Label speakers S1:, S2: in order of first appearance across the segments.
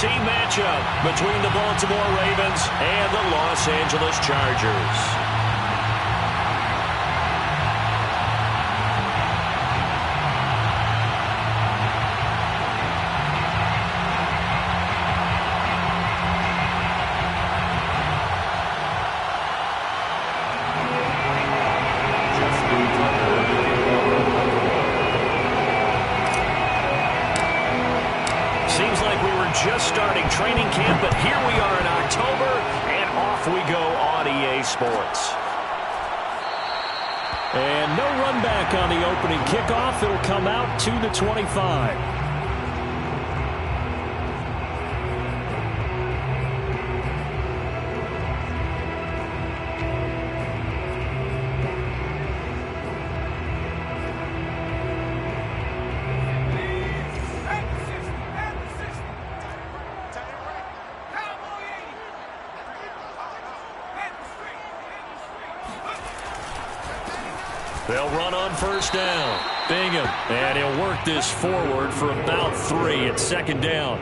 S1: AFC matchup between the Baltimore Ravens and the Los Angeles Chargers.
S2: Just starting training camp, but here we are in October, and off we go on EA Sports.
S1: And no run back on the opening kickoff. It'll come out to the 25. They'll run on first down. Bingham. And he'll work this forward for about 3 at second down.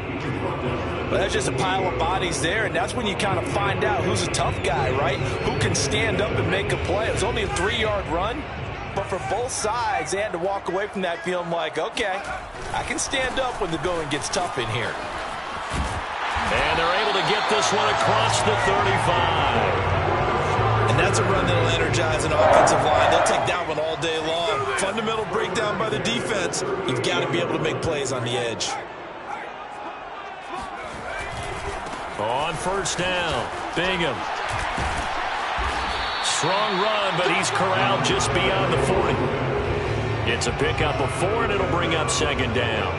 S3: Well, that's just a pile of bodies there, and that's when you kind of find out who's a tough guy, right? Who can stand up and make a play. It was only a 3-yard run, but for both sides, they had to walk away from that feeling like, okay, I can stand up when the going gets tough in here.
S1: And they're able to get this one across the 35.
S3: And that's a run that'll energize an offensive line. They'll take that one all day long. Fundamental breakdown by the defense. You've got to be able to make plays on the edge.
S1: On first down, Bingham. Strong run, but he's corralled just beyond the 40. It's a pickup of 4, and it'll bring up second down.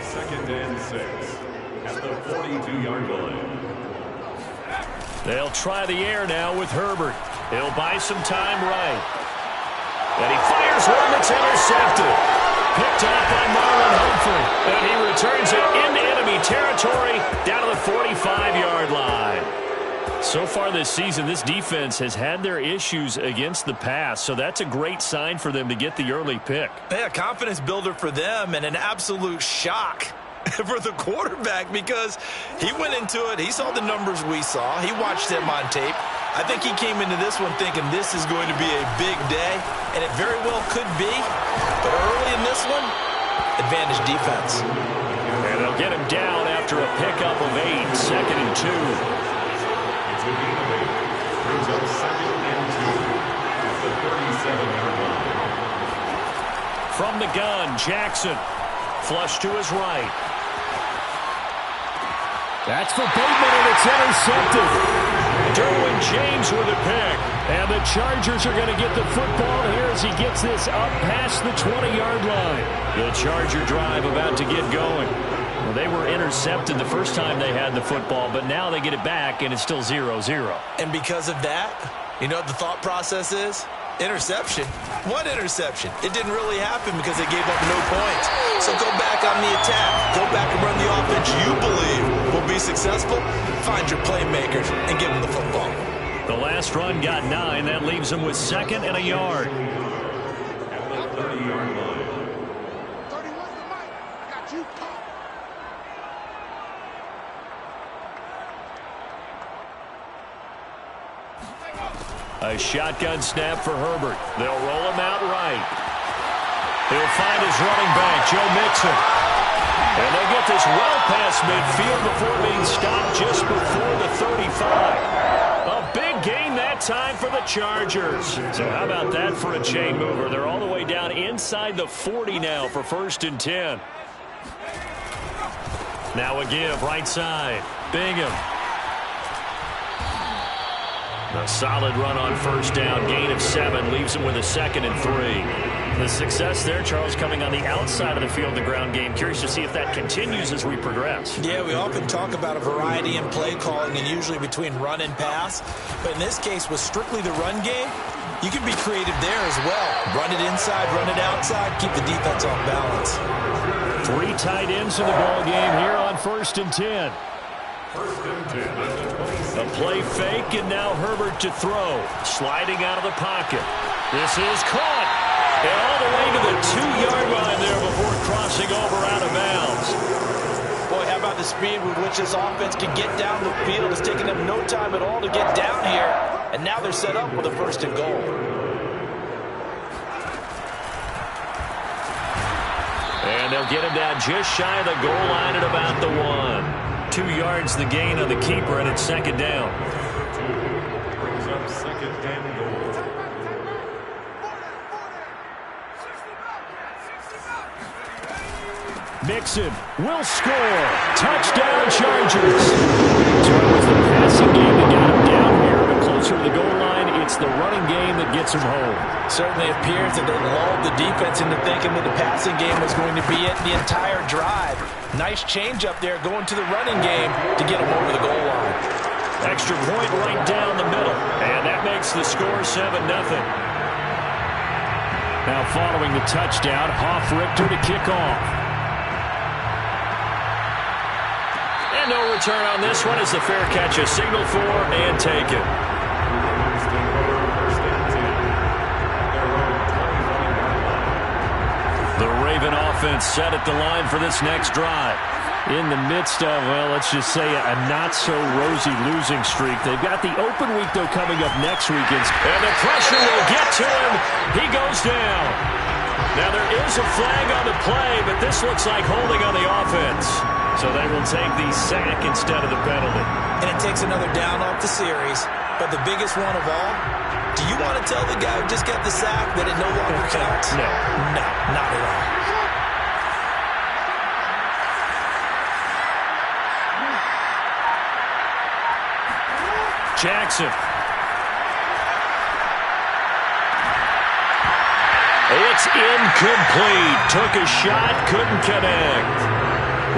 S4: Second and 6 at the 42-yard line.
S1: They'll try the air now with Herbert. He'll buy some time right. And he fires one that's intercepted. Picked off by Marlon Humphrey. And he returns it into enemy territory down to the 45-yard line. So far this season, this defense has had their issues against the pass, so that's a great sign for them to get the early pick.
S3: Yeah, confidence builder for them and an absolute shock for the quarterback because he went into it. He saw the numbers we saw. He watched them on tape. I think he came into this one thinking this is going to be a big day, and it very well could be. But early in this one, advantage defense.
S1: And they'll get him down after a pickup of 8, second and 2.
S4: Brings up second and 2 at the 37-yard line.
S1: From the gun, Jackson. Flush to his right. That's for Bateman, and it's intercepted. Derwin James with a pick. And the Chargers are going to get the football here as he gets this up past the 20-yard line. The Charger drive about to get going. Well, they were intercepted the first time they had the football, but now they get it back, and it's still 0-0.
S3: And because of that, you know what the thought process is? Interception. What interception? It didn't really happen because they gave up no points. So go back on the attack. Go back and run the offense you believe will be successful. Find your playmakers and give them the football.
S1: The last run got 9. That leaves them with second and a yard.
S4: At the 30-yard line.
S5: 31 to Mike. I got you.
S1: A shotgun snap for Herbert. They'll roll him out right. He'll find his running back, Joe Mixon. And they'll get this well past midfield before being stopped just before the 35. A big gain that time for the Chargers. So how about that for a chain mover? They're all the way down inside the 40 now for first and 10. Now a give, right side. Bingham. A solid run on first down, gain of 7, leaves him with a second and 3. The success there, Charles, coming on the outside of the field, the ground game. Curious to see if that continues as we progress.
S3: Yeah, we often talk about a variety in play calling and usually between run and pass. But in this case, with strictly the run game, you can be creative there as well. Run it inside, run it outside, keep the defense off balance.
S1: 3 tight ends in the ball game here on first and 10.
S4: First and 10.
S1: A play fake, and now Herbert to throw. Sliding out of the pocket. This is caught. And all the way to the 2-yard line there before crossing over out of bounds.
S3: speed with which this offense can get down the field. It's taken them no time at all to get down here. And now they're set up with a 1st and goal.
S1: And they'll get him down just shy of the goal line at about the 1. 2 yards the gain on the keeper, and it's 2nd down.
S4: Brings up 2nd and goal.
S1: Mixon will score. Touchdown, Chargers. So it was the passing game that got him down here, but closer to the goal line, it's the running game that gets him home.
S3: Certainly appears that they lulled the defense into thinking that the passing game was going to be it the entire drive. Nice change up there going to the running game to get him over the goal line.
S1: Extra point right down the middle, and that makes the score 7-0. Now following the touchdown, Hofrichter to kick off. And no return on this one as the fair catch is signaled for and taken. The Raven offense set at the line for this next drive. In the midst of, well, let's just say a not-so-rosy losing streak. They've got the open week, though, coming up next week. And the pressure will get to him. He goes down. Now, there is a flag on the play, but this looks like holding on the offense. So they will take the sack instead of the penalty.
S3: And it takes another down off the series. But the biggest one of all, do you want to tell the guy who just got the sack that it no longer counts?
S1: No.
S3: No, not at all.
S1: Jackson. It's incomplete. Took a shot, couldn't connect.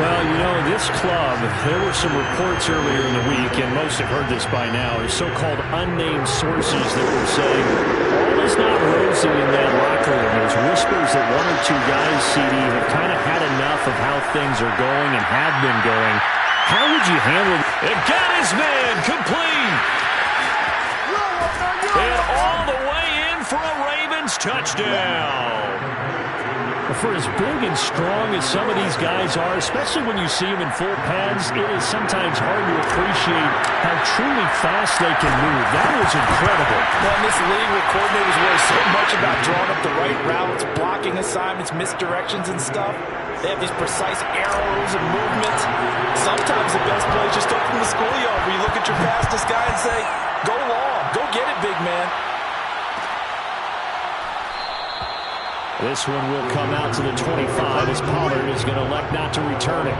S1: Well, you know, this club, there were some reports earlier in the week, and most have heard this by now, is so-called unnamed sources that were saying all is not rosy in that locker room. There's whispers that 1 or 2 guys, CD, have kind of had enough of how things are going and have been going. How would you handle it? It got his man complete. And all the way in for a Ravens touchdown. For as big and strong as some of these guys are, especially when you see them in full pads, it is sometimes hard to appreciate how truly fast they can move. That was incredible.
S3: Well, in this league where coordinators worry so much about drawing up the right routes, blocking assignments, misdirections and stuff, they have these precise arrows and movements. Sometimes the best play is just open the schoolyard where you look at your fastest guy and say, go long, go get it, big man.
S1: This one will come out to the 25 as Pollard is going to elect not to return it.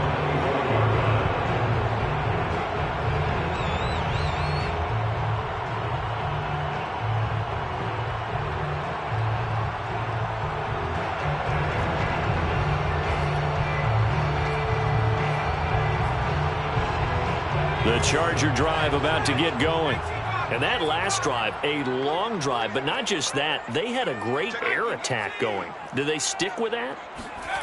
S1: The Charger drive about to get going. And that last drive, a long drive, but not just that, they had a great air attack going. Do they stick with that?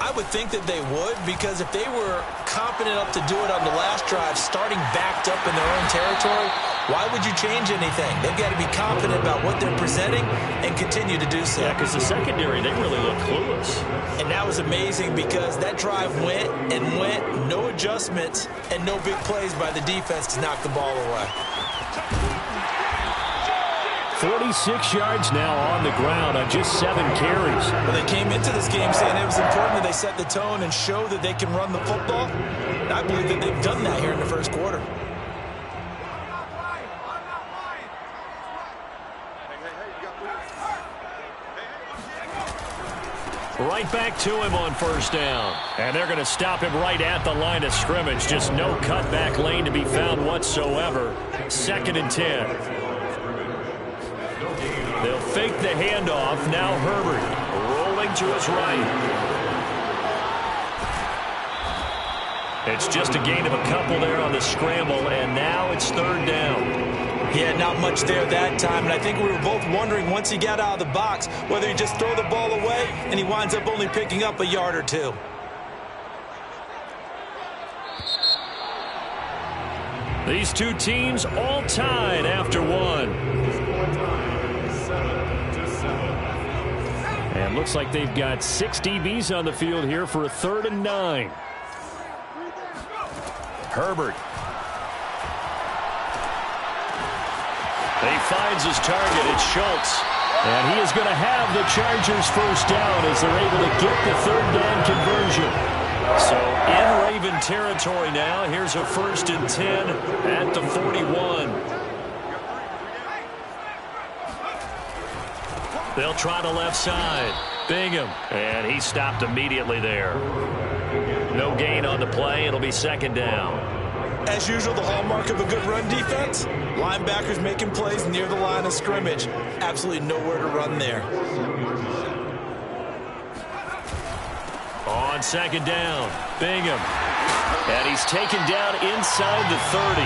S3: I would think that they would, because if they were confident enough to do it on the last drive, starting backed up in their own territory, why would you change anything? They've got to be confident about what they're presenting and continue to do so.
S1: Yeah, because the secondary, they really look clueless.
S3: And that was amazing because that drive went and went, no adjustments, and no big plays by the defense to knock the ball away.
S1: 46 yards now on the ground on just 7 carries.
S3: Well, they came into this game saying it was important that they set the tone and show that they can run the football. And I believe that they've done that here in the first quarter.
S1: Right back to him on first down. And they're going to stop him right at the line of scrimmage. Just no cutback lane to be found whatsoever. 2nd and 10. They'll fake the handoff. Now Herbert rolling to his right. It's just a gain of a couple there on the scramble, and now it's 3rd down.
S3: Yeah, not much there that time, and I think we were both wondering once he got out of the box whether he just throw the ball away and he winds up only picking up a yard or 2.
S1: These two teams all tied after 1. And looks like they've got 6 DBs on the field here for a 3rd and 9. Herbert. He finds his target. It's Schultz. And he is going to have the Chargers first down as they're able to get the third down conversion. So in Raven territory now. Here's a 1st and 10 at the 41. They'll try the left side. Bingham. And he stopped immediately there. No gain on the play. It'll be 2nd down.
S3: As usual, the hallmark of a good run defense, linebackers making plays near the line of scrimmage. Absolutely nowhere to run there.
S1: On 2nd down, Bingham. And he's taken down inside the 30.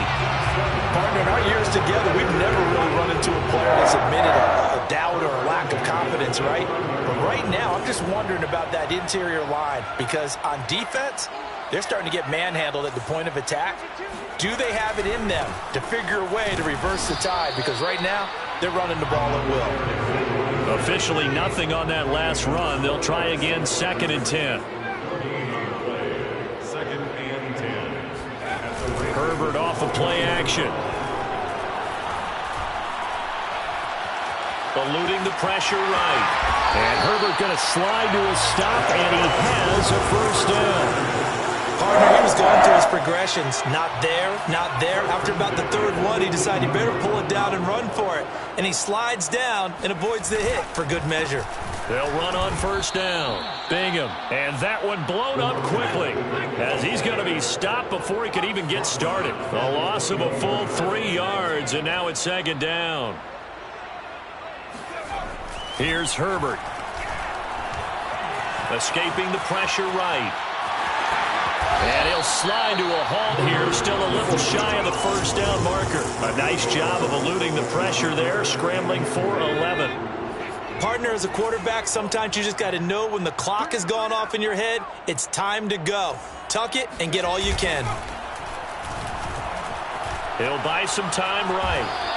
S3: Partner, in our years together, we've never really run into a player that's admitted a doubt or a lack of confidence, right? But right now, I'm just wondering about that interior line because on defense, they're starting to get manhandled at the point of attack. Do they have it in them to figure a way to reverse the tide? Because right now, they're running the ball at will.
S1: Officially nothing on that last run. They'll try again, 2nd and 10.
S4: 2nd and 10.
S1: Herbert off of play action. Eluding the pressure right. And Herbert going to slide to a stop, and he has a 1st down.
S3: Partner, he was going through his progressions. Not there, not there. After about the 3rd one, he decided he better pull it down and run for it. And he slides down and avoids the hit for good measure.
S1: They'll run on 1st down. Bingham. And that one blown up quickly as he's going to be stopped before he could even get started. A loss of a full 3 yards, and now it's 2nd down. Here's Herbert. Escaping the pressure right. And he'll slide to a halt here, still a little shy of the 1st down marker. A nice job of eluding the pressure there, scrambling for 11.
S3: Partner, as a quarterback, sometimes you just got to know when the clock has gone off in your head, it's time to go. Tuck it and get all you can.
S1: He'll buy some time right.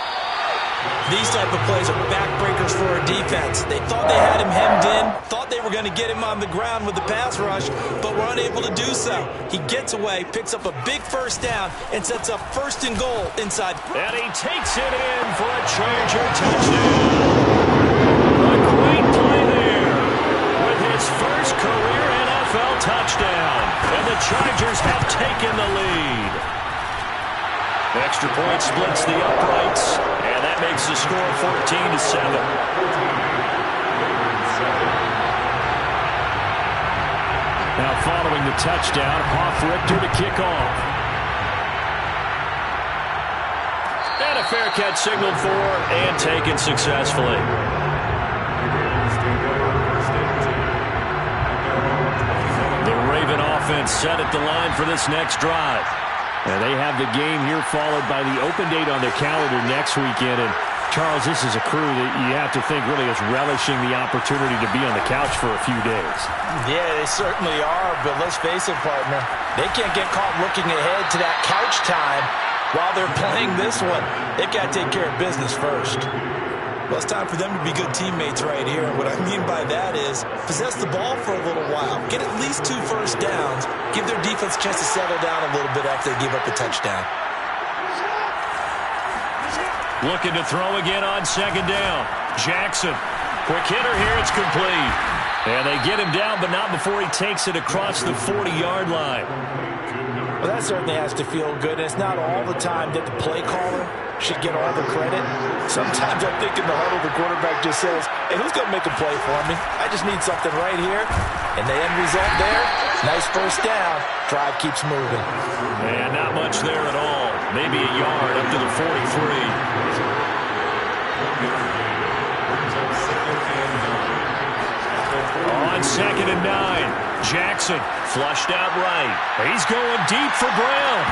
S3: These type of plays are backbreakers for a defense. They thought they had him hemmed in, thought they were going to get him on the ground with the pass rush, but were unable to do so. He gets away, picks up a big 1st down, and sets up 1st and goal inside.
S1: And he takes it in for a Charger touchdown. A great play there with his first career NFL touchdown. And the Chargers have taken the lead. Extra point splits the uprights, and that makes the score 14-7. Now following the touchdown, Hoff-Richter to kick off. And a fair catch signaled for and taken successfully. The Raven offense set at the line for this next drive. And they have the game here followed by the open date on their calendar next weekend. And, Charles, this is a crew that you have to think really is relishing the opportunity to be on the couch for a few days.
S3: Yeah, they certainly are, but let's face it, partner. They can't get caught looking ahead to that couch time while they're playing this one. They've got to take care of business first. Well, it's time for them to be good teammates right here. What I mean by that is possess the ball for a little while. Get at least 2 1st downs. Give their defense a chance to settle down a little bit after they give up a touchdown.
S1: Looking to throw again on 2nd down. Jackson. Quick hitter here. It's complete. And they get him down, but not before he takes it across the 40-yard line.
S3: Well, that certainly has to feel good. And it's not all the time that the play caller should get all the credit. Sometimes I think in the huddle, the quarterback just says, hey, who's going to make a play for me? I just need something right here. And the end result there, nice 1st down. Drive keeps moving.
S1: And not much there at all. Maybe a yard up to the 43. On 2nd and 9, Jackson flushed out right. He's going deep for Brown.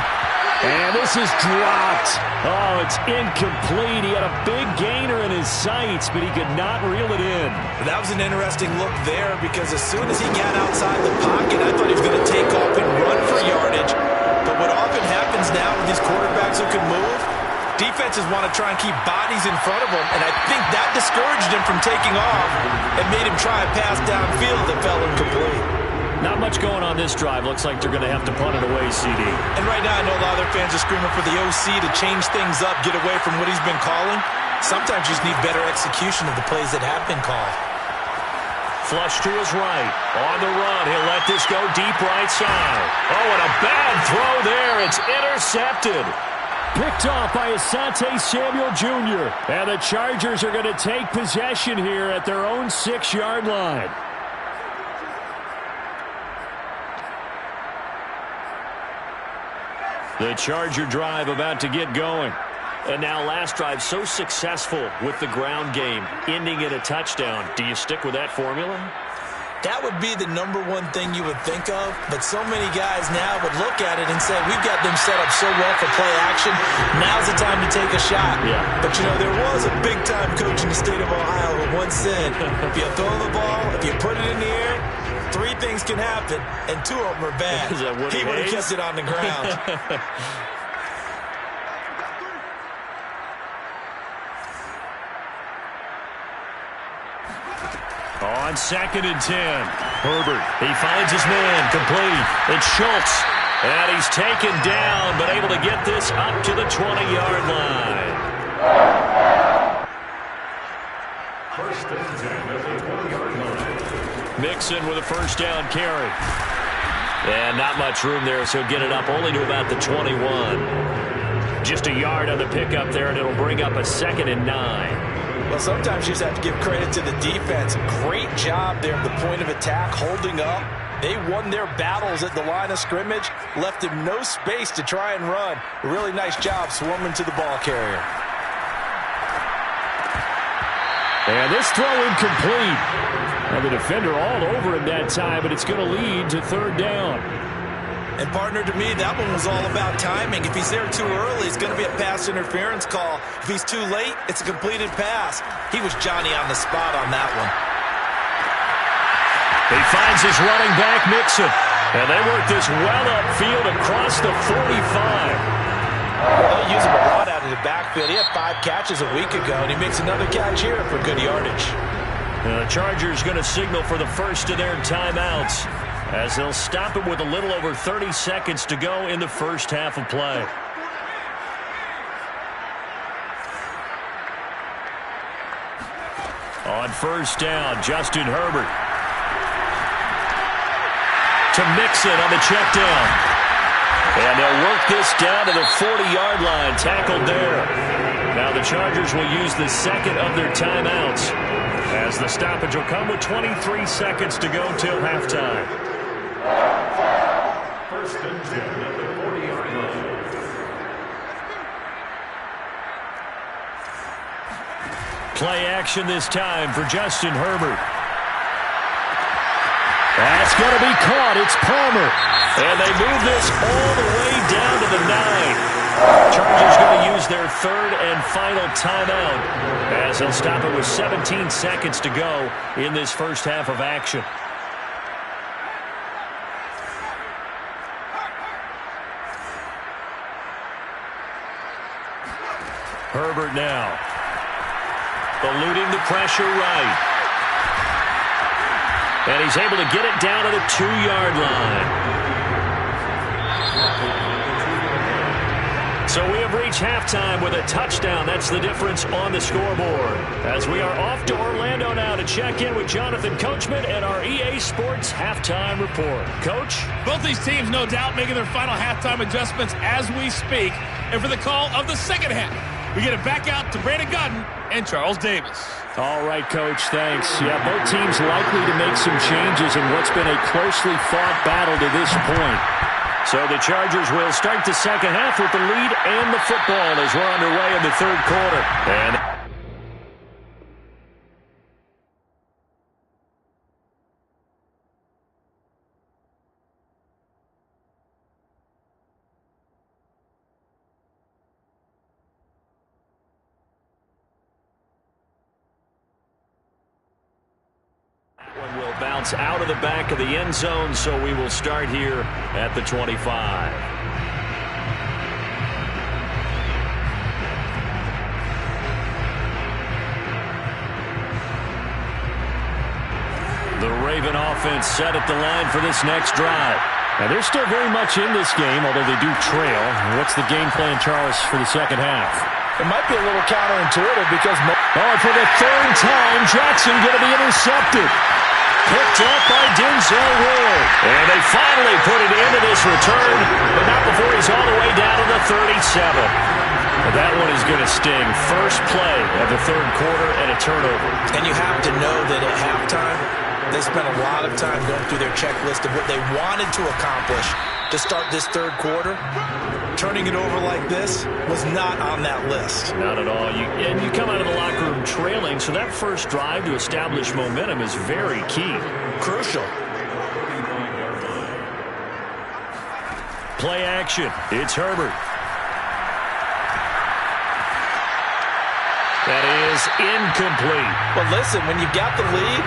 S1: And this is dropped. Oh, it's incomplete. He had a big gainer in his sights, but he could not reel it in.
S3: That was an interesting look there because as soon as he got outside the pocket, I thought he was going to take off and run for yardage. But what often happens now with these quarterbacks who can move, defenses want to try and keep bodies in front of them, and I think that discouraged him from taking off and made him try a pass downfield that fell incomplete.
S1: Not much going on this drive. Looks like they're going to have to punt it away, CD.
S3: And right now I know a lot of their fans are screaming for the OC to change things up, get away from what he's been calling. Sometimes you just need better execution of the plays that have been called.
S1: Flush to his right. On the run. He'll let this go deep right side. Oh, and a bad throw there. It's intercepted. Picked off by Asante Samuel Jr. And the Chargers are going to take possession here at their own 6-yard line. The Charger drive about to get going. And now last drive so successful with the ground game, ending in a touchdown. Do you stick with that formula?
S3: That would be the number one thing you would think of, but so many guys now would look at it and say, we've got them set up so well for play action, now's the time to take a shot.
S1: Yeah.
S3: But, you know, there was a big-time coach in the state of Ohio who once said, if you throw the ball, if you put it in the air, 3 things can happen, and 2 of them are bad.
S1: Is that Woody
S3: He would have
S1: Hayes?
S3: kept it on the ground.
S1: On 2nd and 10, Herbert, he finds his man, complete. It's Schultz, and he's taken down, but able to get this up to the 20-yard line.
S4: First and 10 at the 20-yard line.
S1: Mixon with a first down carry. And not much room there, so he'll get it up only to about the 21. Just a yard on the pickup there, and it'll bring up a 2nd and 9.
S3: Well, sometimes you just have to give credit to the defense. Great job there at the point of attack, holding up. They won their battles at the line of scrimmage, left him no space to try and run. A really nice job swarming to the ball carrier.
S1: And this throw incomplete. And the defender all over him that time, but it's going to lead to 3rd down.
S3: And, partner, to me, that one was all about timing. If he's there too early, it's going to be a pass interference call. If he's too late, it's a completed pass. He was Johnny on the spot on that one.
S1: He finds his running back, Mixon. And they work this well upfield across the 45.
S3: They'll use him a lot out of the backfield. He had 5 catches a week ago, and he makes another catch here for good yardage.
S1: And the Chargers going to signal for the first of their timeouts, as they'll stop it with a little over 30 seconds to go in the first half of play. On first down, Justin Herbert. To Mixon on the check down. And they'll work this down to the 40-yard line, tackled there. Now the Chargers will use the second of their timeouts, as the stoppage will come with 23 seconds to go till halftime.
S4: First and 10 at the 40-yard line.
S1: Play action this time for Justin Herbert. That's going to be caught. It's Palmer. And they move this all the way down to the 9. Chargers going to use their 3rd and final timeout, as they'll stop it with 17 seconds to go in this first half of action. Herbert now, eluding the pressure right. And he's able to get it down to the 2-yard line. So we have reached halftime with a touchdown. That's the difference on the scoreboard. As we are off to Orlando now to check in with Jonathan Coachman and our EA Sports Halftime Report. Coach?
S6: Both these teams, no doubt, making their final halftime adjustments as we speak. And for the call of the second half, we get it back out to Brandon Godden and Charles Davis.
S1: All right, Coach, thanks. Yeah, both teams likely to make some changes in what's been a closely fought battle to this point. So the Chargers will start the second half with the lead and the football as we're underway in the 3rd quarter. And bounce out of the back of the end zone, so we will start here at the 25. The Raven offense set at the line for this next drive.
S2: Now, they're still very much in this game, although they do trail. What's the game plan, Charles, for the second half?
S3: It might be a little counterintuitive because...
S1: for the third time, Jackson going to be intercepted. Picked up by Denzel Ward. And they finally put it into this return, but not before he's all the way down to the 37. But that one is going to sting. First play of the third quarter and a turnover.
S3: And you have to know that at halftime, they spent a lot of time going through their checklist of what they wanted to accomplish to start this third quarter. Turning it over like this was not on that list.
S1: Not at all. And you come out of the locker room trailing, so that first drive to establish momentum is very key.
S3: Crucial.
S1: Play action. It's Herbert. That is incomplete.
S3: Well, listen, when you got the lead,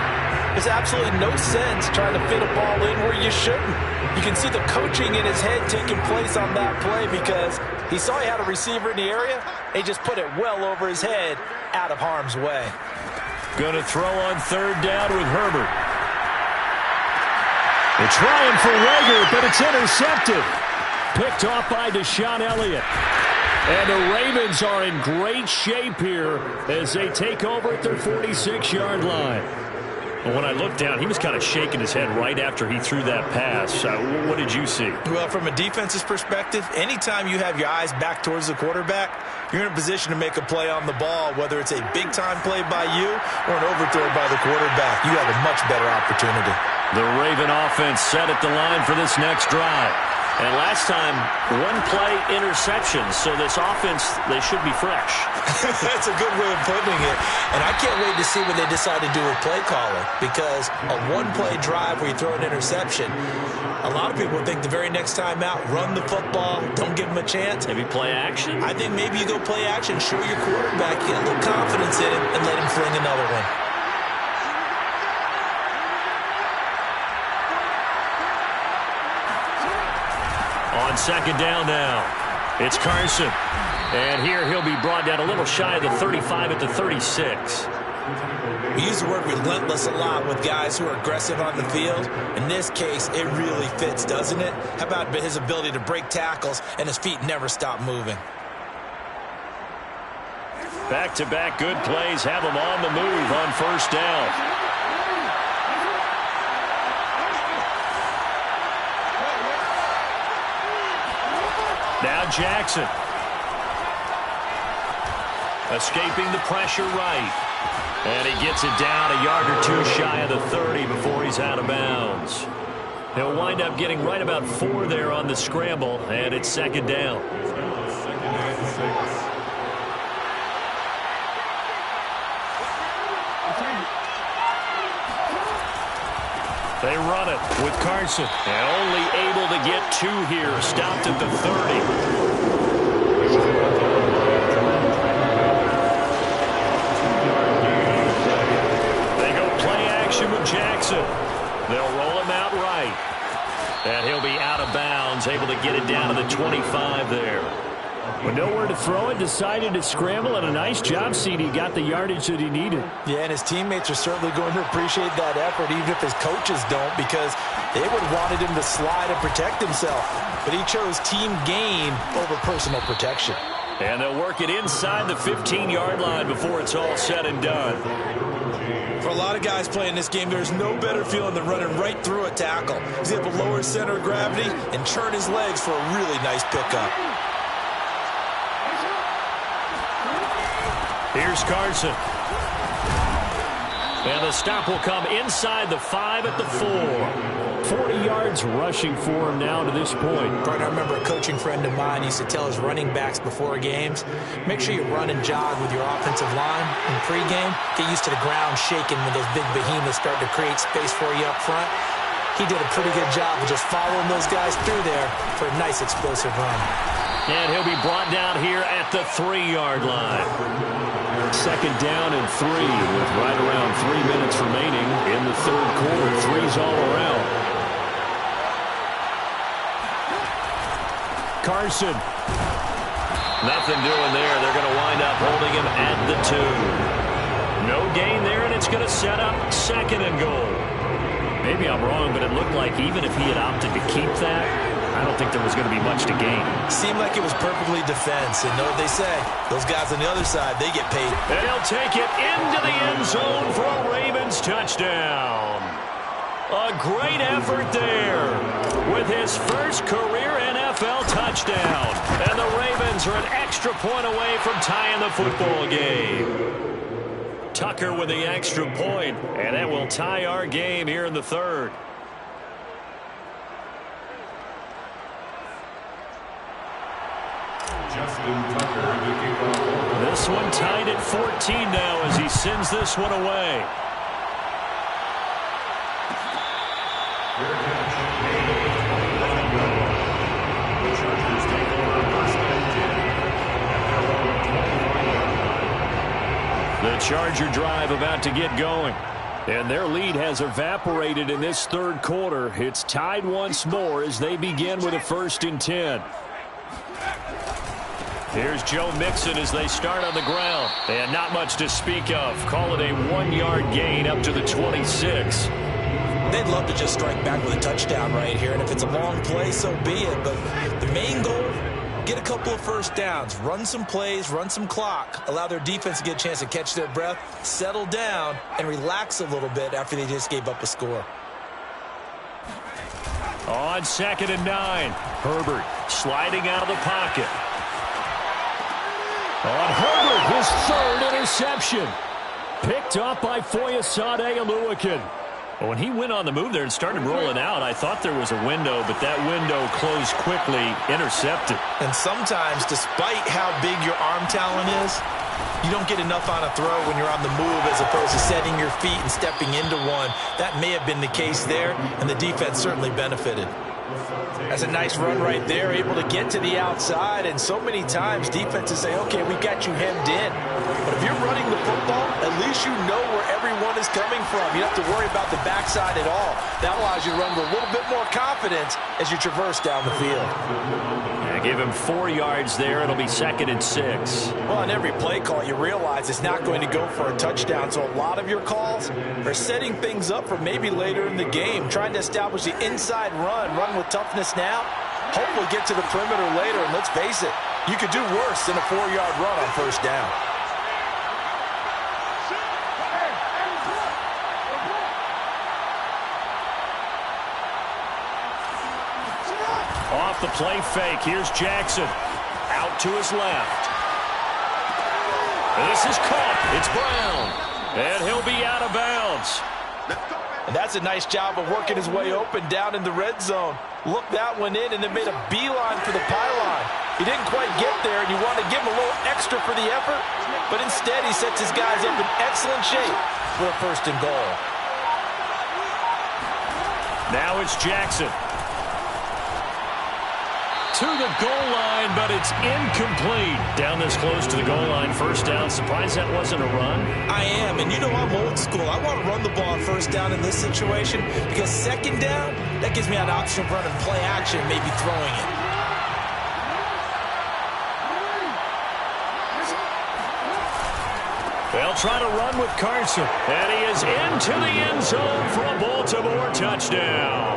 S3: there's absolutely no sense trying to fit a ball in where you shouldn't. You can see the coaching in his head taking place on that play because he saw he had a receiver in the area, and he just put it well over his head out of harm's way.
S1: Going to throw on third down with Herbert. They're trying for Rager, but it's intercepted. Picked off by Deshaun Elliott. And the Ravens are in great shape here as they take over at their 46-yard line. Well, when I looked down, he was kind of shaking his head right after he threw that pass. What did you see?
S3: Well, from a defense's perspective, anytime you have your eyes back towards the quarterback, you're in a position to make a play on the ball, whether it's a big-time play by you or an overthrow by the quarterback. You have a much better opportunity.
S1: The Raven offense set at the line for this next drive. And last time, one-play interceptions, so this offense, they should be fresh.
S3: That's a good way of putting it. And I can't wait to see what they decide to do with play calling, because a one-play drive where you throw an interception, a lot of people think the very next time out, run the football, don't give them a chance.
S1: Maybe play action?
S3: I think maybe you go play action, show your quarterback, get a little confidence in him, and let him fling another one.
S1: On second down now, it's Carson. And here he'll be brought down a little shy of the 35 at the 36.
S3: We use the word relentless a lot with guys who are aggressive on the field. In this case, it really fits, doesn't it? How about his ability to break tackles and his feet never stop moving?
S1: Back-to-back good plays have him on the move on first down. Now Jackson. Escaping the pressure right. And he gets it down a yard or two shy of the 30 before he's out of bounds. He'll wind up getting right about 4 there on the scramble, and it's second down. They run it with Carson. And only able to get 2 here. Stopped at the 30. They go play action with Jackson. They'll roll him out right. And he'll be out of bounds, able to get it down to the 25 there. With nowhere to throw it, decided to scramble, and a nice job, CD. Got the yardage that he needed.
S3: Yeah, and his teammates are certainly going to appreciate that effort, even if his coaches don't, because they would have wanted him to slide and protect himself. But he chose team gain over personal protection.
S1: And they'll work it inside the 15-yard line before it's all said and done.
S3: For a lot of guys playing this game, there's no better feeling than running right through a tackle. He's able to lower his center of gravity and churn his legs for a really nice pickup.
S1: Here's Carson. And the stop will come inside the 5 at the 4. 40 yards rushing for him now to this point.
S3: Right, I remember a coaching friend of mine used to tell his running backs before games, make sure you run and jog with your offensive line in pregame. Get used to the ground shaking when those big behemoths start to create space for you up front. He did a pretty good job of just following those guys through there for a nice explosive run.
S1: And he'll be brought down here at the 3-yard line.
S2: Second down and 3 with right around 3 minutes remaining in the third quarter. 3's all around. Carson.
S1: Nothing doing there. They're going to wind up holding him at the 2. No gain there, and it's going to set up second and goal. Maybe I'm wrong, but it looked like even if he had opted to keep that, I don't think there was going to be much to gain.
S3: Seemed like it was perfectly defense. And know what they say? Those guys on the other side, they get paid.
S1: And he'll take it into the end zone for a Ravens touchdown. A great effort there with his first career NFL touchdown. And the Ravens are an extra point away from tying the football game. Tucker with the extra point, and that will tie our game here in the third.
S4: Justin Tucker, the kickoff.
S1: This one tied at 14 now as he sends this one away.
S4: Fair catch, made at the 21-yard line. The Chargers take over first and 10 at their own 25-yard line.
S1: The Charger drive about to get going. And their lead has evaporated in this third quarter. It's tied once more as they begin with a 1st and 10. Here's Joe Mixon as they start on the ground. And not much to speak of. Call it a 1-yard gain up to the 26.
S3: They'd love to just strike back with a touchdown right here. And if it's a long play, so be it. But the main goal, get a couple of first downs, run some plays, run some clock, allow their defense to get a chance to catch their breath, settle down, and relax a little bit after they just gave up a score.
S1: On 2nd and 9, Herbert sliding out of the pocket. On Herbert, his 3rd interception. Picked up by Foyesade Oluokun. When he went on the move there and started rolling out, I thought there was a window, but that window closed quickly, intercepted.
S3: And sometimes, despite how big your arm talent is, you don't get enough on a throw when you're on the move as opposed to setting your feet and stepping into one. That may have been the case there, and the defense certainly benefited. That's a nice run right there, able to get to the outside, and so many times defenses say, okay, we got you hemmed in. But if you're running the football, at least you know where everyone is coming from. You don't have to worry about the backside at all. That allows you to run with a little bit more confidence as you traverse down the field.
S1: Yeah, give him 4 yards there. It'll be 2nd and 6.
S3: Well, on every play call, you realize it's not going to go for a touchdown. So a lot of your calls are setting things up for maybe later in the game, trying to establish the inside run with toughness now. Hopefully get to the perimeter later, and let's face it, you could do worse than a 4-yard run on first down.
S1: Off the play fake, here's Jackson. Out to his left. This is caught. It's Brown. And he'll be out of bounds.
S3: And that's a nice job of working his way open down in the red zone. Looked that one in and then made a beeline for the pylon. He didn't quite get there, and you want to give him a little extra for the effort, but instead he sets his guys up in excellent shape for a 1st and goal.
S1: Now it's Jackson. To the goal line, but it's incomplete. Down this close to the goal line, 1st down. Surprised that wasn't a run?
S3: I am, and you know I'm old school. I want to run the ball on 1st down in this situation because 2nd down, that gives me an option of running play action, maybe throwing it.
S1: They'll try to run with Carson, and he is into the end zone for a Baltimore touchdown.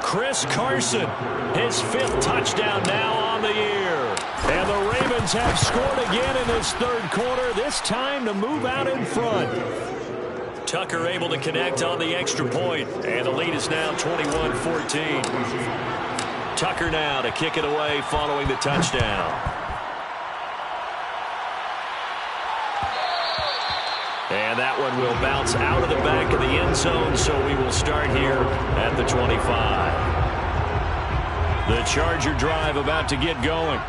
S1: Chris Carson, his 5th touchdown now on the year. And the Ravens have scored again in this third quarter, this time to move out in front. Tucker able to connect on the extra point, and the lead is now 21-14. Tucker now to kick it away following the touchdown. And that one will bounce out of the back of the end zone, so we will start here at the 25. The Charger drive about to get going.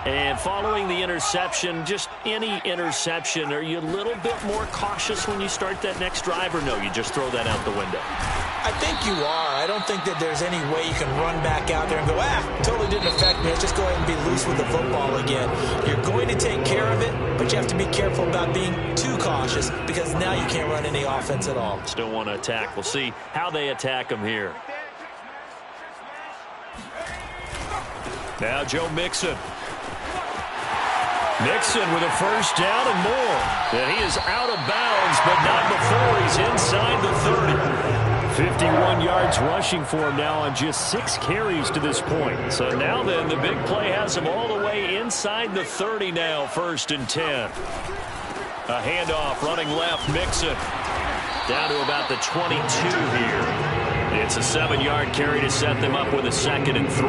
S1: And following the interception, just any interception, are you a little bit more cautious when you start that next drive, or no, you just throw that out the window?
S3: I think you are. I don't think that there's any way you can run back out there and go, totally didn't affect me. Let's just go ahead and be loose with the football again. You're going to take care of it, but you have to be careful about being too cautious because now you can't run any offense at all.
S1: Still want to attack. We'll see how they attack them here. Now Joe Mixon. Mixon with a 1st down and more. And he is out of bounds, but not before he's inside the 30.
S2: 51 yards rushing for him now on just 6 carries to this point.
S1: So now then, the big play has him all the way inside the 30 now, 1st and 10. A handoff, running left, Mixon. Down to about the 22 here. It's a 7-yard carry to set them up with a 2nd and 3.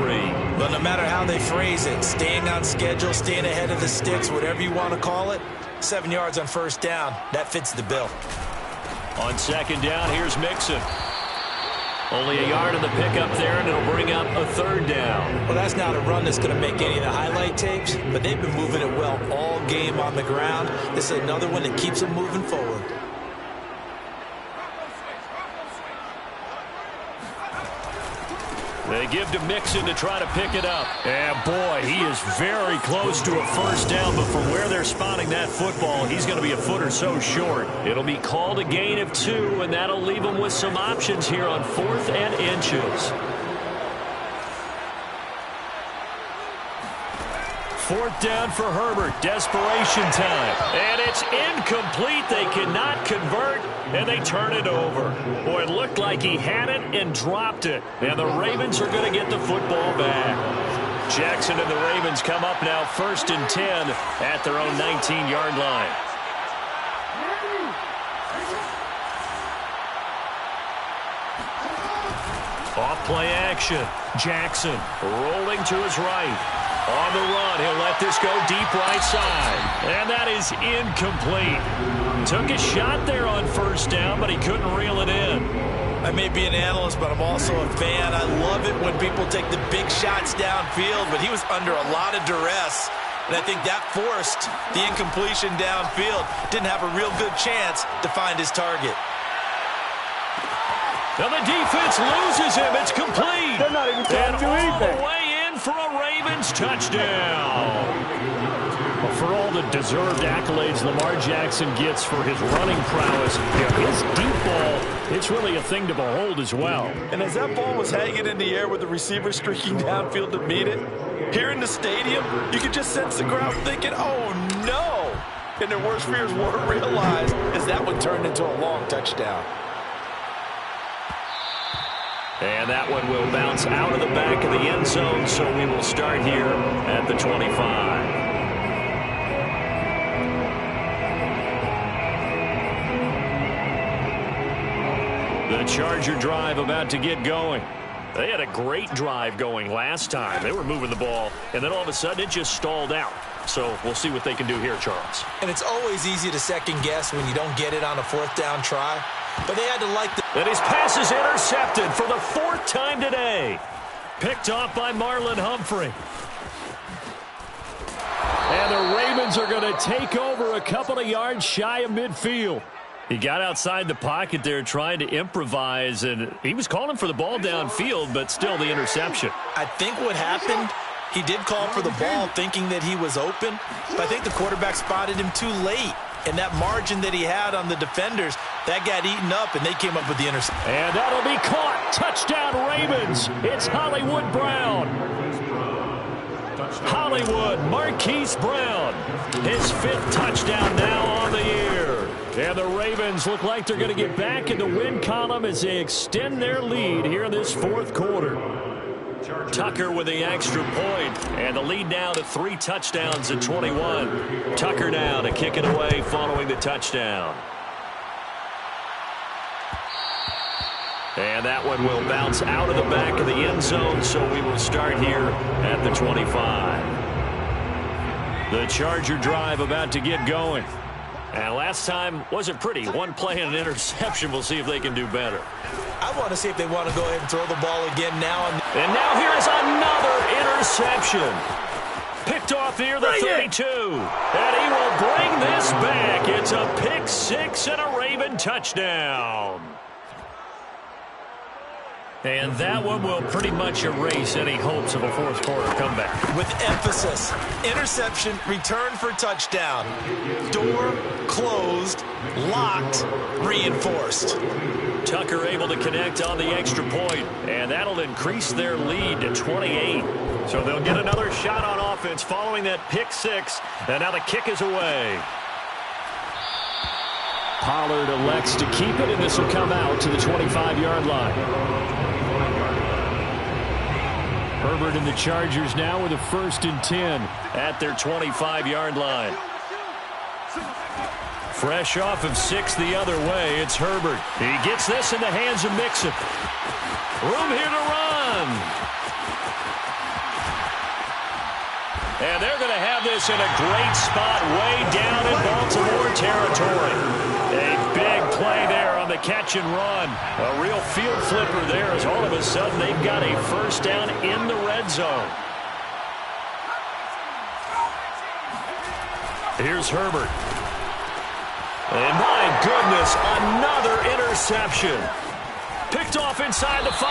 S3: But no matter how they phrase it, staying on schedule, staying ahead of the sticks, whatever you want to call it, 7 yards on 1st down, that fits the bill.
S1: On 2nd down, here's Mixon. Only a yard in the pickup there, and it'll bring up a 3rd down.
S3: Well, that's not a run that's going to make any of the highlight tapes, but they've been moving it well all game on the ground. This is another one that keeps them moving forward.
S1: They give to Mixon to try to pick it up. And boy, he is very close to a 1st down, but from where they're spotting that football, he's going to be a foot or so short. It'll be called a gain of 2, and that'll leave them with some options here on 4th and inches. 4th down for Herbert. Desperation time. And it's incomplete. They cannot convert, and they turn it over. Boy, it looked like he had it and dropped it. And the Ravens are going to get the football back. Jackson and the Ravens come up now 1st and 10 at their own 19-yard line. Off play action. Jackson rolling to his right. On the run, he'll let this go deep right side. And that is incomplete. Took a shot there on 1st down, but he couldn't reel it in.
S3: I may be an analyst, but I'm also a fan. I love it when people take the big shots downfield, but he was under a lot of duress. And I think that forced the incompletion downfield. Didn't have a real good chance to find his target.
S1: Now the defense loses him. It's complete.
S5: They're not even trying to do anything.
S1: All the way in for a Ravens touchdown.
S2: Well, for all the deserved accolades Lamar Jackson gets for his running prowess, his deep ball, it's really a thing to behold as well.
S3: And as that ball was hanging in the air with the receiver streaking downfield to meet it, here in the stadium, you could just sense the crowd thinking, oh no! And their worst fears weren't realized as that one turned into a long touchdown.
S1: And that one will bounce out of the back of the end zone, so we will start here at the 25. The Charger drive about to get going. They had a great drive going last time. They were moving the ball, and then all of a sudden it just stalled out. So we'll see what they can do here, Charles.
S3: And it's always easy to second guess when you don't get it on a 4th down try. But they had to like the...
S1: And his pass is intercepted for the 4th time today. Picked off by Marlon Humphrey.
S2: And the Ravens are going to take over a couple of yards shy of midfield.
S1: He got outside the pocket there trying to improvise, and he was calling for the ball downfield, but still the interception.
S3: I think what happened, he did call for the ball thinking that he was open, but I think the quarterback spotted him too late. And that margin that he had on the defenders, that got eaten up, and they came up with the interception.
S2: And that'll be caught. Touchdown, Ravens. It's Hollywood Brown.
S1: Hollywood, Marquise Brown. His 5th touchdown now on the year.
S2: And the Ravens look like they're going to get back in the win column as they extend their lead here in this 4th quarter.
S1: Tucker with the extra point, and the lead now to 3 touchdowns at 21. Tucker now to kick it away following the touchdown. And that one will bounce out of the back of the end zone, so we will start here at the 25. The Charger drive about to get going. And last time wasn't pretty. One play and an interception. We'll see if they can do better.
S3: I want to see if they want to go ahead and throw the ball again now.
S1: And now here is another interception. Picked off near the 32. And he will bring this back. It's a pick 6 and a Raven touchdown. And that one will pretty much erase any hopes of a 4th quarter comeback.
S3: With emphasis, interception, return for touchdown. Door closed, locked, reinforced.
S1: Tucker able to connect on the extra point, and that'll increase their lead to 28. So they'll get another shot on offense following that pick 6, and now the kick is away.
S2: Pollard elects to keep it, and this will come out to the 25-yard line. Herbert and the Chargers now with a 1st and 10
S1: at their 25-yard line. Fresh off of 6 the other way, it's Herbert. He gets this in the hands of Mixon. Room here to run. And they're going to have this in a great spot way down in Baltimore territory. A big play there on the catch and run. A real field flipper there as all of a sudden they've got a 1st down in the red zone. Here's Herbert. And my goodness, another interception. Picked off inside the 5.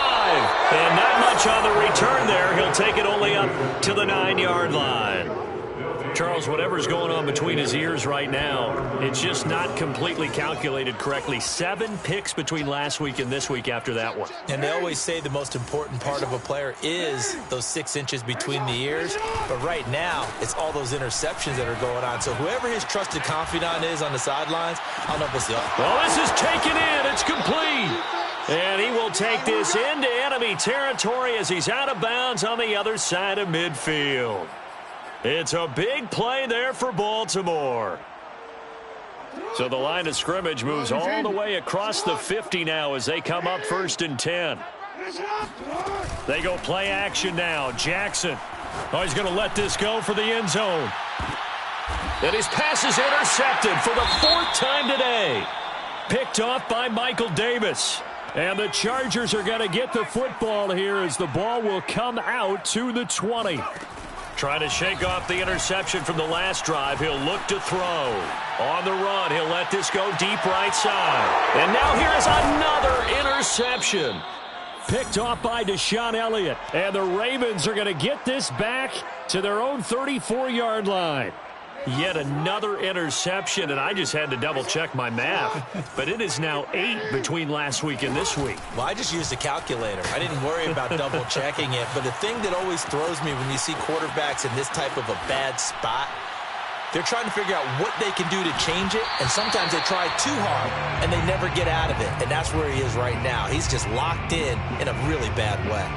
S1: And not much on the return there. He'll take it only up to the 9-yard line. Charles, whatever's going on between his ears right now, it's just not completely calculated correctly. 7 picks between last week and this week after that one.
S3: And they always say the most important part of a player is those 6 inches between the ears. But right now, it's all those interceptions that are going on. So whoever his trusted confidant is on the sidelines, I don't know if it's the...
S1: Well, this is taken in. It's complete. And he will take this into enemy territory as he's out of bounds on the other side of midfield. It's a big play there for Baltimore. So the line of scrimmage moves all the way across the 50 now as they come up 1st and 10. They go play action now. Jackson. Oh, he's going to let this go for the end zone. And his pass is intercepted for the 4th time today. Picked off by Michael Davis. And the Chargers are going to get the football here as the ball will come out to the 20. Trying to shake off the interception from the last drive. He'll look to throw. On the run, he'll let this go deep right side. And now here is another interception. Picked off by Deshaun Elliott. And the Ravens are going to get this back to their own 34-yard line. Yet another interception, and I just had to double-check my math. But it is now 8 between last week and this week.
S3: Well, I just used a calculator. I didn't worry about double-checking it. But the thing that always throws me when you see quarterbacks in this type of a bad spot, they're trying to figure out what they can do to change it, and sometimes they try too hard, and they never get out of it. And that's where he is right now. He's just locked in a really bad way.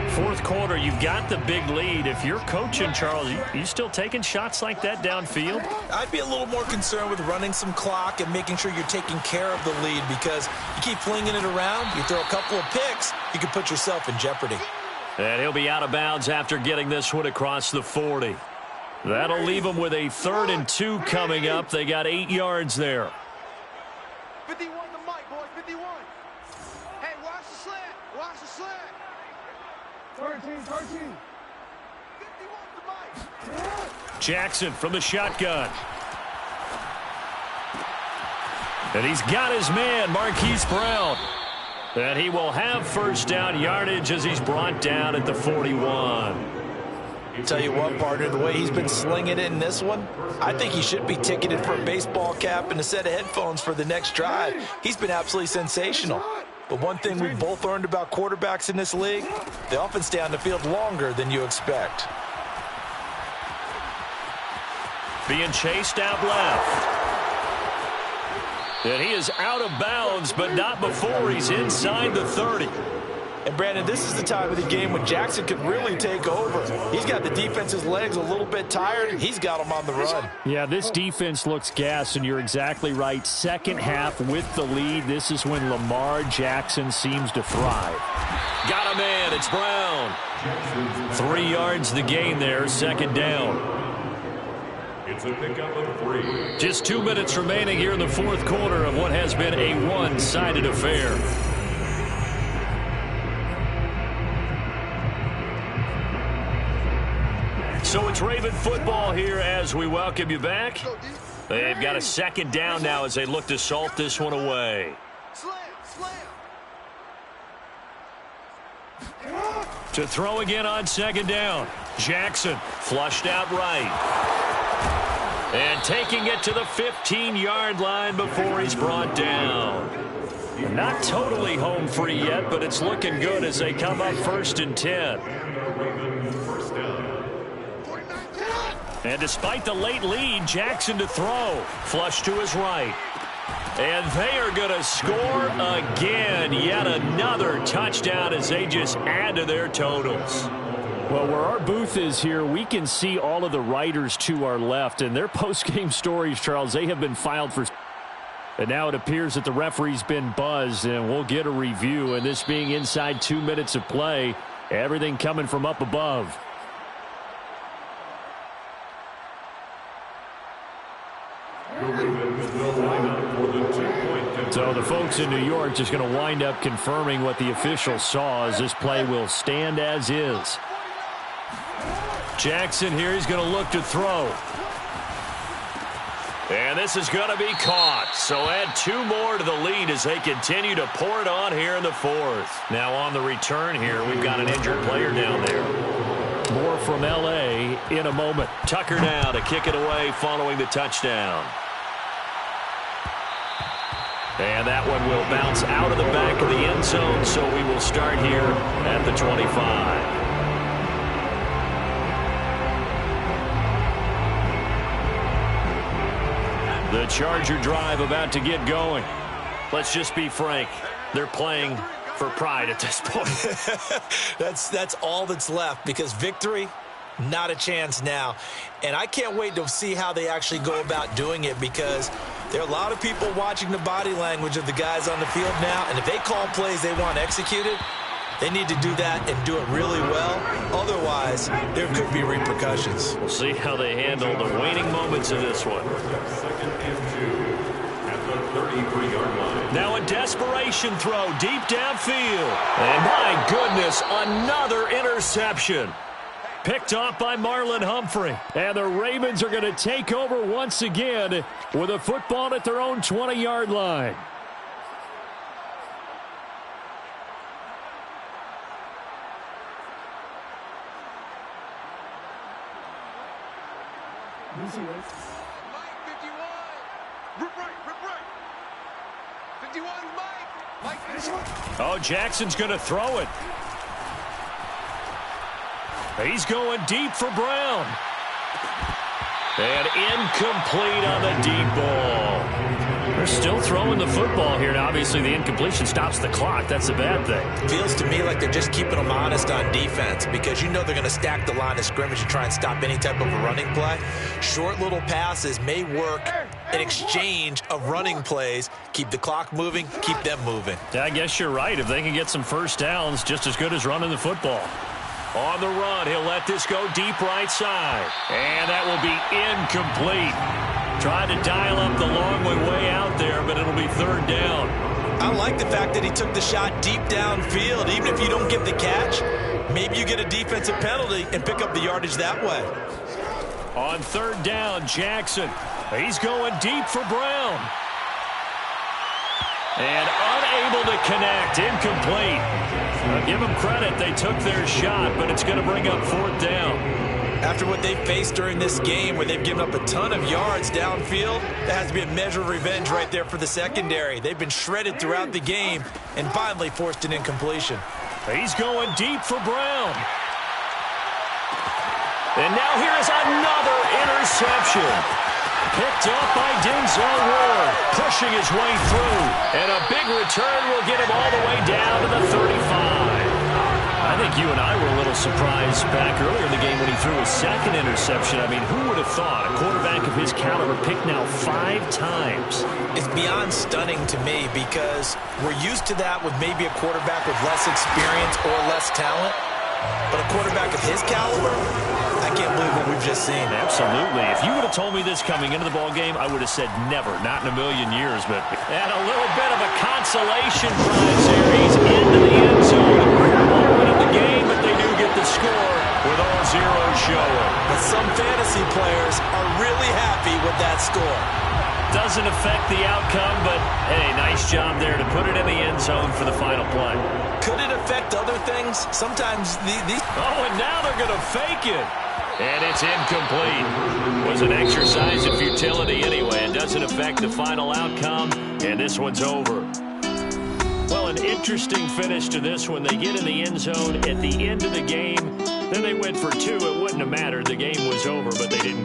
S1: 4th quarter, you've got the big lead. If you're coaching, Charles, you still taking shots like that downfield?
S3: I'd be a little more concerned with running some clock and making sure you're taking care of the lead, because you keep flinging it around, you throw a couple of picks, you can put yourself in jeopardy.
S1: And he'll be out of bounds after getting this one across the 40. That'll leave them with a 3rd and 2 coming up. They got 8 yards there.
S5: 51 the mic, boys, 51. Hey, watch the slant. Watch the slant. 13. 51 the mic.
S1: Jackson from the shotgun. And he's got his man, Marquise Brown. And he will have 1st down yardage as he's brought down at the 41.
S3: Tell you what, partner, the way he's been slinging it in this one, I think he should be ticketed for a baseball cap and a set of headphones for the next drive. He's been absolutely sensational. But one thing we've both learned about quarterbacks in this league, they often stay on the field longer than you expect.
S1: Being chased out left. And he is out of bounds, but not before he's inside the 30.
S3: And, Brandon, this is the time of the game when Jackson could really take over. He's got the defense's legs a little bit tired. He's got them on the run.
S2: Yeah, this defense looks gassed, and you're exactly right. 2nd half with the lead. This is when Lamar Jackson seems to thrive.
S1: Got a man. It's Brown. 3 yards the gain there. 2nd down.
S4: It's a pickup of 3.
S1: Just 2 minutes remaining here in the 4th quarter of what has been a one-sided affair. So it's Raven football here as we welcome you back. They've got a 2nd down now as they look to salt this one away. To throw again on 2nd down. Jackson flushed out right. And taking it to the 15-yard line before he's brought down. Not totally home free yet, but it's looking good as they come up 1st and 10. And despite the late lead, Jackson to throw. Flush to his right. And they are going to score again. Yet another touchdown as they just add to their totals.
S2: Well, where our booth is here, we can see all of the writers to our left. And their post-game stories, Charles, they have been filed for. And now it appears that the referee's been buzzed, and we'll get a review. And this being inside 2 minutes of play, everything coming from up above. So the folks in New York just going to wind up confirming what the officials saw, as this play will stand as is.
S1: Jackson here, he's going to look to throw. And this is going to be caught. So add 2 more to the lead as they continue to pour it on here in the 4th. Now on the return here, we've got an injured player down there.
S2: More from L.A. in a moment.
S1: Tucker now to kick it away following the touchdown. And that one will bounce out of the back of the end zone, so we will start here at the 25. The Charger drive about to get going. Let's just be frank. They're playing for pride at this point.
S3: That's all that's left, because victory, not a chance now. And I can't wait to see how they actually go about doing it, because there are a lot of people watching the body language of the guys on the field now, and if they call plays they want executed, they need to do that and do it really well. Otherwise, there could be repercussions.
S1: We'll see how they handle the waning moments of this one.
S4: Second and 2 at the 33-yard line.
S1: Now a desperation throw deep downfield. And my goodness, another interception. Picked off by Marlon Humphrey.
S2: And the Ravens are going to take over once again with a football at their own 20-yard line.
S5: Mike, 51. Rip right. 51, Mike, 51.
S1: Oh, Jackson's going to throw it. He's going deep for Brown. And incomplete on the deep ball. They're still throwing the football here. And obviously, the incompletion stops the clock. That's a bad thing.
S3: Feels to me like they're just keeping them honest on defense, because you know they're going to stack the line of scrimmage and try and stop any type of a running play. Short little passes may work in exchange of running plays. Keep the clock moving, keep them moving.
S1: I guess you're right. If they can get some first downs, just as good as running the football. On the run, he'll let this go deep right side. And that will be incomplete. Tried to dial up the long way out there, but it'll be 3rd down.
S3: I like the fact that he took the shot deep downfield. Even if you don't get the catch, maybe you get a defensive penalty and pick up the yardage that way.
S1: On 3rd down, Jackson. He's going deep for Brown. And unable to connect. Incomplete. I'll give them credit. They took their shot, but it's going to bring up 4th down.
S3: After what they've faced during this game, where they've given up a ton of yards downfield, that has to be a measure of revenge right there for the secondary. They've been shredded throughout the game and finally forced an incompletion.
S1: He's going deep for Brown. And now here is another interception. Picked up by Denzel Ward, pushing his way through. And a big return will get him all the way down to the 35. I think you and I were a little surprised back earlier in the game when he threw his 2nd interception. I mean, who would have thought a quarterback of his caliber picked now 5 times?
S3: It's beyond stunning to me, because we're used to that with maybe a quarterback with less experience or less talent. But a quarterback of his caliber, I can't believe what we've just seen.
S1: Absolutely. If you would have told me this coming into the ball game, I would have said never, not in a million years. But and a little bit of a consolation prize here. He's into the end zone. Moment of the game, but they do get the score with all zeros showing.
S3: But some fantasy players are really happy with that score.
S1: Doesn't affect the outcome, but hey, nice job there to put it in the end zone for the final play.
S3: Could it affect other things? Sometimes these...
S1: Oh, and now they're going to fake it. And it's incomplete. It was an exercise in futility anyway. It doesn't affect the final outcome, and this one's over. Well, an interesting finish to this one. They get in the end zone at the end of the game. Then they went for 2. It wouldn't have mattered. The game was over, but they didn't